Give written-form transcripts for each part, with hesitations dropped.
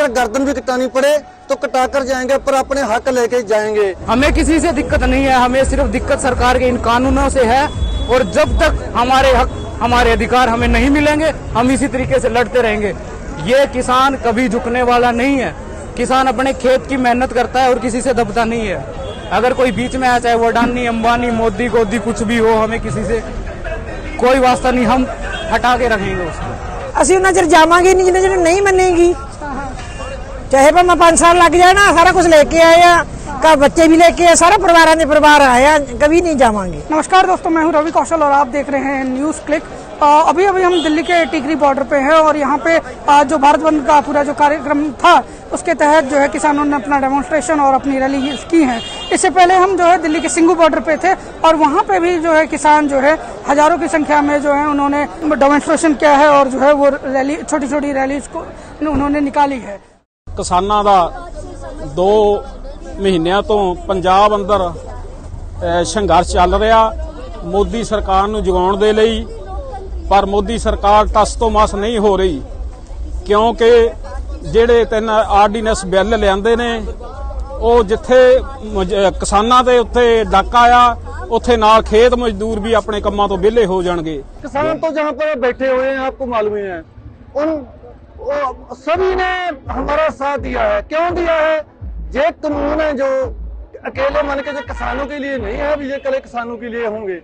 अगर गर्दन भी कटानी पड़े तो कटा कर जाएंगे, पर अपने हक लेके जाएंगे। हमें किसी से दिक्कत नहीं है, हमें सिर्फ दिक्कत सरकार के इन कानूनों से है। और जब तक हमारे हक, हमारे अधिकार हमें नहीं मिलेंगे, हम इसी तरीके से लड़ते रहेंगे। ये किसान कभी झुकने वाला नहीं है। किसान अपने खेत की मेहनत करता है और किसी से दबता नहीं है। अगर कोई बीच में आया, चाहे वो अडानी, अंबानी, मोदी गोदी कुछ भी हो, हमें किसी से कोई वास्ता नहीं, हम हटा के रखेंगे उसको। ਅਸੀਂ ਉਹਨਾਂ ਚਿਰ ਜਾਵਾਂਗੇ ਨਹੀਂ ਜਿੰਨੇ ਚਿਰ नहीं मनेगी, चाहे भावें 5 साल लग जाए ना। सारा कुछ लेके आए हैं, का बच्चे भी लेके आए, सारा परिवार आए हैं, कभी नहीं जावांगे। नमस्कार दोस्तों, मैं हूं रवि कौशल और आप देख रहे हैं न्यूज क्लिक। अभी हम दिल्ली के टिकरी बॉर्डर पे हैं और यहाँ पे जो भारत बंद का पूरा जो कार्यक्रम था उसके तहत जो है किसानों ने अपना डेमोन्स्ट्रेशन और अपनी रैली की है। इससे पहले हम जो है दिल्ली के सिंघू बॉर्डर पे थे और वहाँ पे भी जो है किसान जो है हजारों की संख्या में जो है उन्होंने डेमोन्स्ट्रेशन किया है और जो है वो रैली, छोटी छोटी रैली को उन्होंने निकाली है। किसानां दा 2 महीनों तो पंजाब अंदर संघर्ष चल रहा मोदी सरकार नूं जगाउण दे लई, पर मोदी सरकार टस तो मस नहीं हो रही, क्योंकि ਜਿਹੜੇ 3 ਆਰਡੀਨੈਂਸ ਬਿੱਲ ਲਿਆਂਦੇ ਨੇ ਉਹ ਜਿੱਥੇ ਕਿਸਾਨਾਂ ਦੇ ਉੱਤੇ ਡਾਕਾ ਆ, ਉੱਥੇ ਨਾਲ खेत मजदूर भी अपने ਕੰਮਾਂ ਤੋਂ ਵਿਹਲੇ हो जाएंगे। किसान तो जहाँ पर बैठे हुए हैं आपको मालूम ही है, उन सभी ने हमारा साथ दिया है। क्यों दिया है? ये कानून है जो अकेले मन के जो किसानों के लिए नहीं है, अभी ये कल किसानों के लिए होंगे।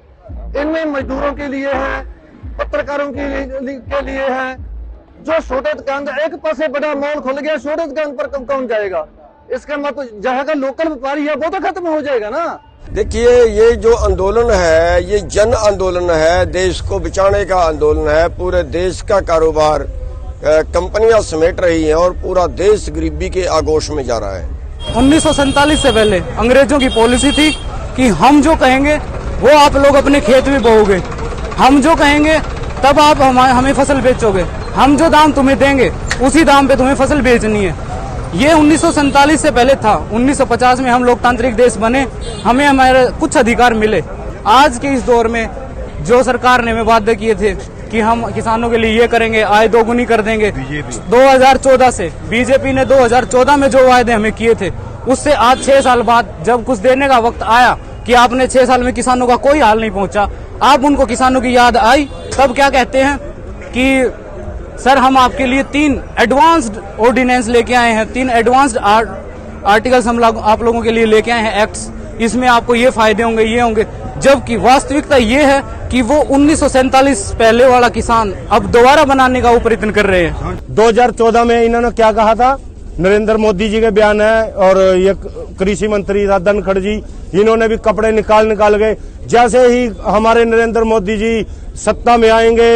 इनमें मजदूरों के लिए है, पत्रकारों के लिए है, जो छोटे दुकानदार, एक पासे बड़ा मॉल खुल गया, छोटे दुकान पर कौन जाएगा? इसका मतलब जहाँ का लोकल व्यापारी है वो तो खत्म हो जाएगा ना। देखिए, ये जो आंदोलन है ये जन आंदोलन है, देश को बचाने का आंदोलन है। पूरे देश का कारोबार कंपनियां समेट रही हैं और पूरा देश गरीबी के आगोश में जा रहा है। 1947 से पहले अंग्रेजों की पॉलिसी थी कि हम जो कहेंगे वो आप लोग अपने खेत में बोओगे, हम जो कहेंगे तब आप हमें फसल बेचोगे, हम जो दाम तुम्हें देंगे उसी दाम पे तुम्हें फसल बेचनी है। ये 1947 से पहले था। 1950 में हम लोकतांत्रिक देश बने, हमें हमारे कुछ अधिकार मिले। आज के इस दौर में जो सरकार ने हमें वादे किए थे कि हम किसानों के लिए ये करेंगे, आय दोगुनी कर देंगे, 2014 से बीजेपी ने 2014 में जो वायदे हमें किए थे उससे आज 6 साल बाद जब कुछ देने का वक्त आया कि आपने 6 साल में किसानों का कोई हाल नहीं पहुंचा, आप उनको किसानों की याद आई, तब क्या कहते हैं कि सर हम आपके लिए 3 एडवांस्ड ऑर्डिनेंस लेके आए हैं, 3 एडवांस्ड आर्टिकल्स हम आप लोगों के लिए लेके आए हैं, एक्ट्स, इसमें आपको ये फायदे होंगे, ये होंगे। जबकि वास्तविकता ये है कि वो 1947 पहले वाला किसान अब दोबारा बनाने का वो प्रयत्न कर रहे हैं। 2014 में इन्होंने क्या कहा था, नरेंद्र मोदी जी के बयान है, और ये कृषि मंत्री धनखड़ जी, इन्होंने भी कपड़े निकाल गए। जैसे ही हमारे नरेंद्र मोदी जी सत्ता में आएंगे,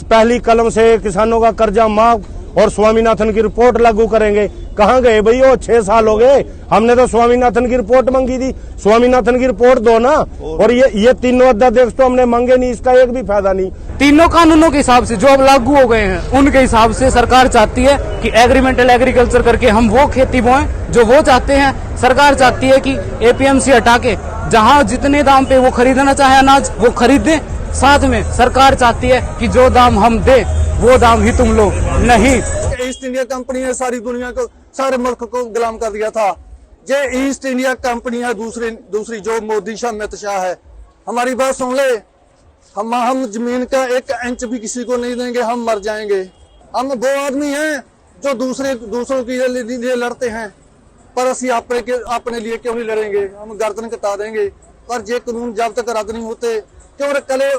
पहली कलम से किसानों का कर्जा माफ और स्वामीनाथन की रिपोर्ट लागू करेंगे। कहाँ गए भाई वो? 6 साल हो गए, हमने तो स्वामीनाथन की रिपोर्ट मांगी थी, स्वामीनाथन की रिपोर्ट दो ना। और ये तीनों अध्यादेश तो हमने मांगे नहीं, इसका एक भी फायदा नहीं। तीनों कानूनों के हिसाब से जो अब लागू हो गए हैं उनके हिसाब से सरकार चाहती है कि एग्रीमेंटल एग्रीकल्चर करके हम वो खेती बोएं जो वो चाहते हैं। सरकार चाहती है कि APMC हटा के जहाँ जितने दाम पे वो खरीदना चाहे अनाज वो खरीद दें। साथ में सरकार चाहती है कि जो दाम हम दे वो दाम ही तुम लो, नहीं। ईस्ट इंडिया कंपनी ने सारी दुनिया को, सारे मुल्क को गुलाम कर दिया था। ये ईस्ट इंडिया कंपनी है दूसरी जो मोदी शाह अमित शाह है। हमारी बात सुन ले, हम जमीन का 1 इंच भी किसी को नहीं देंगे, हम मर जाएंगे। हम वो आदमी हैं जो दूसरों के लिए लड़ते हैं, पर असी अपने लिए क्यों नहीं लड़ेंगे? हम गर्दन कटा देंगे। पर ये कानून जब तक रद्द नहीं होते, क्यों कल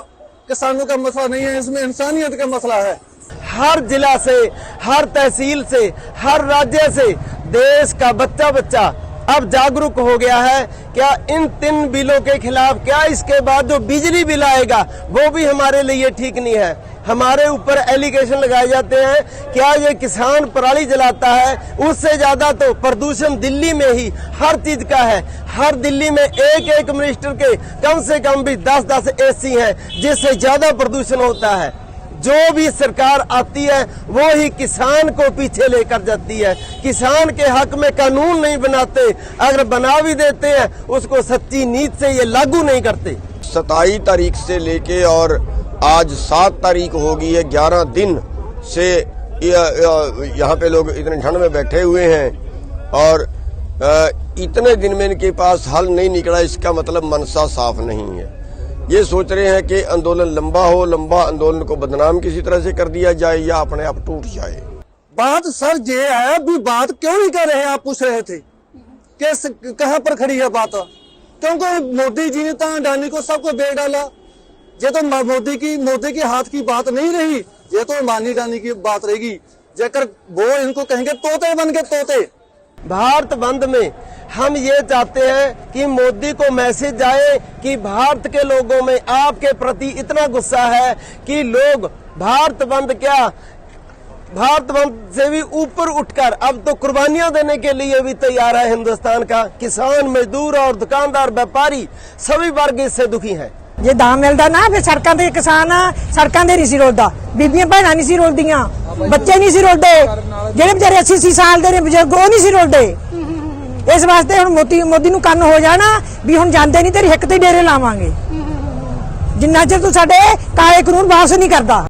किसानों का मसला नहीं है, इसमें इंसानियत का मसला है। हर जिला से, हर तहसील से, हर राज्य से देश का बच्चा अब जागरूक हो गया है। क्या इन 3 बिलों के खिलाफ, क्या इसके बाद जो बिजली बिल आएगा वो भी हमारे लिए ठीक नहीं है। हमारे ऊपर एलिगेशन लगाए जाते हैं, क्या ये किसान पराली जलाता है, उससे ज्यादा तो प्रदूषण दिल्ली में ही हर चीज का है। हर दिल्ली में एक मिनिस्टर के कम से कम भी 10 AC हैं, जिससे ज्यादा प्रदूषण होता है। जो भी सरकार आती है वो ही किसान को पीछे लेकर जाती है। किसान के हक में कानून नहीं बनाते, अगर बना भी देते हैं उसको सच्ची नीयत से ये लागू नहीं करते। 27 तारीख से लेके और आज 7 तारीख हो गई है, 11 दिन से यहाँ पे लोग इतने ठंड में बैठे हुए हैं और इतने दिन में इनके पास हल नहीं निकला, इसका मतलब मनसा साफ नहीं है। ये सोच रहे हैं कि आंदोलन लंबा हो, लंबा आंदोलन को बदनाम किसी तरह से कर दिया जाए या अपने आप टूट जाए। बात सर ये है, अभी बात क्यों नहीं कर रहे हैं? आप पूछ रहे थे कि कहाँ पर खड़ी है बात? क्योंकि मोदी जी ने तो अडानी को सबको बेच डाला। ये तो मोदी के हाथ की बात नहीं रही, ये तो अंबानी अडानी की बात रहेगी। जेकर वो इनको कहेंगे तोते बन के तोते। भारत बंद में हम ये चाहते हैं कि मोदी को मैसेज जाए कि भारत के लोगों में आपके प्रति इतना गुस्सा है कि लोग भारत बंद से भी ऊपर उठकर अब तो कुर्बानियां देने के लिए भी तैयार है। हिंदुस्तान का किसान, मजदूर और दुकानदार, व्यापारी सभी वर्ग इससे दुखी हैं। ਜੇ ਦਾਮ ਮਿਲਦਾ ਨਾ ਫਿਰ ਸੜਕਾਂ ਤੇ ਕਿਸਾਨ ਸੜਕਾਂ ਦੇ ਨਹੀਂ ਸੀ ਰੋਲਦਾ, ਬੀਬੀਆਂ ਭੈਣਾਂ ਨਹੀਂ ਸੀ ਰੋਲਦੀਆਂ, ਬੱਚੇ ਨਹੀਂ ਸੀ ਰੋਲਦੇ, ਜਿਹੜੇ ਵਿਚਾਰੇ 80 ਸਾਲ ਦੇ ਨੇ ਬਜ਼ੁਰਗ ਉਹ ਨਹੀਂ ਸੀ ਰੋਲਦੇ। ਇਸ ਵਾਸਤੇ ਹੁਣ ਮੋਦੀ ਨੂੰ ਕੰਨ ਹੋ ਜਾਣਾ ਵੀ ਹੁਣ ਜਾਂਦੇ ਨਹੀਂ ਤੇਰੀ ਹਿੱਕ ਤੇ ਡੇਰੇ ਲਾਵਾਂਗੇ ਜਿੰਨਾ ਚਿਰ ਤੂੰ ਸਾਡੇ ਕਾਲੇ ਕਾਨੂੰਨ ਵਾਪਸ ਨਹੀਂ ਕਰਦਾ।